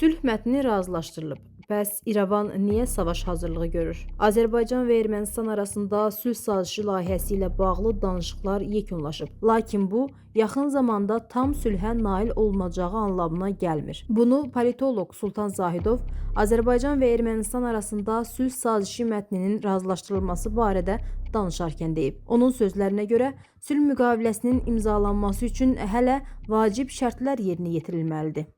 Sülh mətni razılaşdırılıb. Bəs İrəvan niyə savaş hazırlığı görür? Azərbaycan və Ermənistan arasında sülh sazişi layihəsi ilə bağlı danışıqlar yekunlaşıb. Lakin bu, yaxın zamanda tam sülhə nail olunacağı anlamına gəlmir. Bunu politoloq Sultan Zahidov Azərbaycan və Ermənistan arasında sülh sazişi mətninin razılaşdırılması barədə danışarkən deyib. Onun sözlərinə görə, sülh müqaviləsinin imzalanması üçün hələ vacib şərtlər yerinə yetirilməlidir.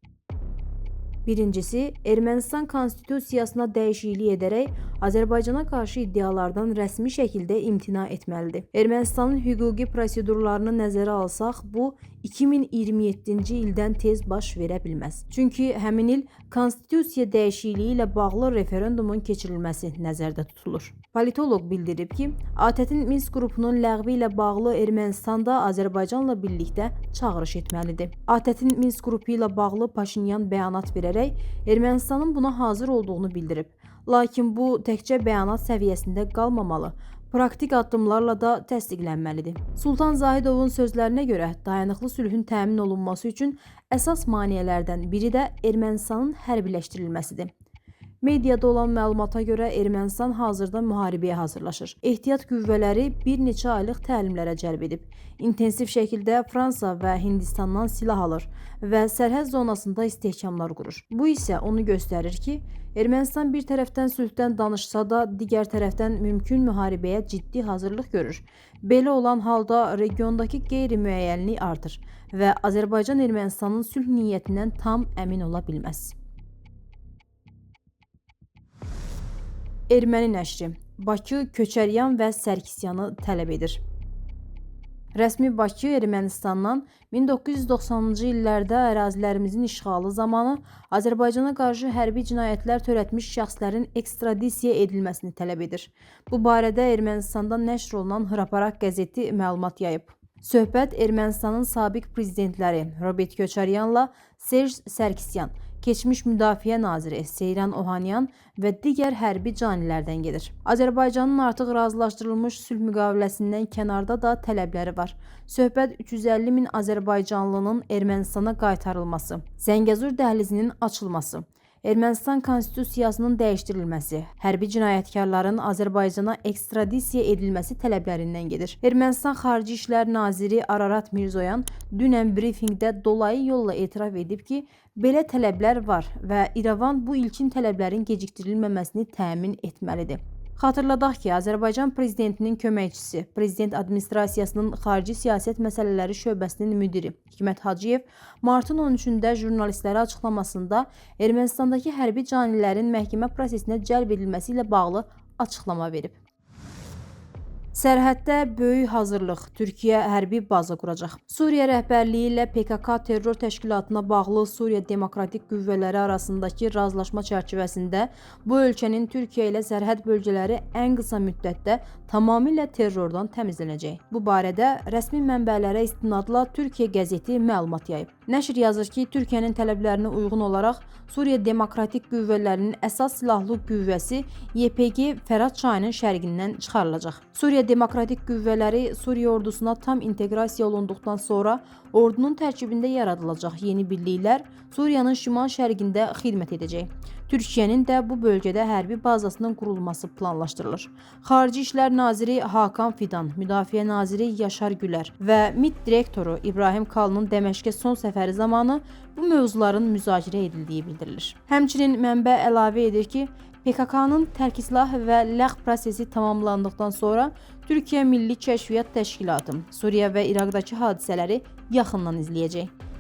Birincisi, Ermənistan konstitusiyasına dəyişiklik edərək Azərbaycana qarşı iddialardan rəsmi şəkildə imtina etməlidir. Ermənistanın hüquqi prosedurlarını nəzərə alsaq, bu 2027-ci ildən tez baş verə bilməz. Çünki həmin il konstitusiya dəyişikliyi ilə bağlı referendumun keçirilməsi nəzərdə tutulur. Politoloq bildirib ki, ATƏT-in Minsk qrupunun ləğvi ilə bağlı Ermənistanda Azərbaycanla birlikdə çağırış etməlidir. ATƏT-in Minsk qrupu ilə bağlı Paşinyan bəyanat verərək Ermənistanın buna hazır olduğunu bildirib. Lakin bu təkcə bəyanat səviyyəsində qalmamalı, praktik addımlarla da təsdiqlənməlidir. Sultan Zahidovun sözlərinə görə dayanıqlı sülhün təmin olunması üçün əsas maneələrdən biri də Ermənistanın hərbiləşdirilməsidir. Mediada olan məlumata görə Ermənistan hazırda müharibəyə hazırlaşır. Ehtiyat qüvvələri bir neçə aylıq təlimlərə cəlb edib. İntensiv şəkildə Fransa və Hindistandan silah alır və sərhəd zonasında istehkamlar qurur. Bu isə onu göstərir ki, Ermənistan bir tərəfdən sülhdən danışsa da, digər tərəfdən mümkün müharibəyə ciddi hazırlıq görür. Belə olan halda regiondakı qeyri-müəyyənlik artır və Azərbaycan Ermənistanın sülh niyyətindən tam əmin ola bilməz. Erməni nəşri Bakı Köçəryan və Sərkisyanı tələb edir. Rəsmi Bakı Ermənistandan 1990-cı illərdə ərazilərimizin işğalı zamanı Azərbaycana qarşı hərbi cinayətlər törətmiş şəxslərin ekstradisiya edilməsini tələb edir. Bu barədə Ermənistandan nəşr olunan Hraparak qəzeti məlumat yayıb. Söhbət Ermənistanın sabiq prezidentləri Robert Köçəryanla Serj Sərkisyan, keçmiş müdafiə naziri Seyran Ohanyan və digər hərbi canilərdən gedir. Azərbaycanın artıq razılaşdırılmış sülh müqaviləsindən kənarda da tələbləri var. Söhbət 350 min Azərbaycanlının Ermənistana qaytarılması, Zəngəzur dəhlizinin açılması, Ermənistan konstitusiyasının dəyişdirilməsi, hərbi cinayətkarların Azərbaycana ekstradisiya edilməsi tələblərindən gedir. Ermənistan Xarici İşlər Naziri Ararat Mirzoyan dünən brifinqdə dolayı yolla etiraf edib ki, belə tələblər var və İrəvan bu ilkin tələblərin gecikdirilməməsini təmin etməlidir. Xatırladaq ki, Azərbaycan prezidentinin köməkçisi, prezident administrasiyasının xarici siyasət məsələləri şöbəsinin müdiri Hikmət Hacıyev martın 13-də jurnalistlərə açıqlamasında Ermənistandakı hərbi canilərin məhkəmə prosesinə cəlb edilməsi ilə bağlı açıqlama verib. Sərhəddə böyük hazırlıq, Türkiyə hərbi baza quracaq. Suriya rəhbərliyi ilə PKK terror təşkilatına bağlı Suriya Demokratik Qüvvələri arasındakı razılaşma çərçivəsində bu ölkənin Türkiyə ilə sərhəd bölgələri ən qısa müddətdə tamamilə terrordan təmizlənəcək. Bu barədə rəsmi mənbələrə istinadla Türkiyə qəzeti məlumat yayıb. Nəşr yazır ki, Türkiyənin tələblərinə uyğun olaraq Suriya Demokratik Qüvvələrinin əsas silahlı qüvvəsi YPG Fərat çayının şərqindən çıxarılacaq. Suriya Demokratik Qüvvələri Suriya ordusuna tam inteqrasiya olunduqdan sonra ordunun tərkibində yaradılacaq yeni birliklər Suriyanın şimal-şərqində xidmət edəcək. Türkiyənin də bu bölgədə hərbi bazasının qurulması planlaşdırılır. Xarici İşlər Naziri Hakan Fidan, Müdafiə Naziri Yaşar Gülər və MİT direktoru İbrahim Kalının Dəməşqə son səfəri zamanı bu mövzuların müzakirə edildiyi bildirilir. Həmçinin mənbə əlavə edir ki, PKK-nın tərk-islah və ləğv prosesi tamamlandıqdan sonra Türkiyə Milli Kəşfiyyat Təşkilatı Suriya və İraqdakı hadisələri yaxından izləyəcək.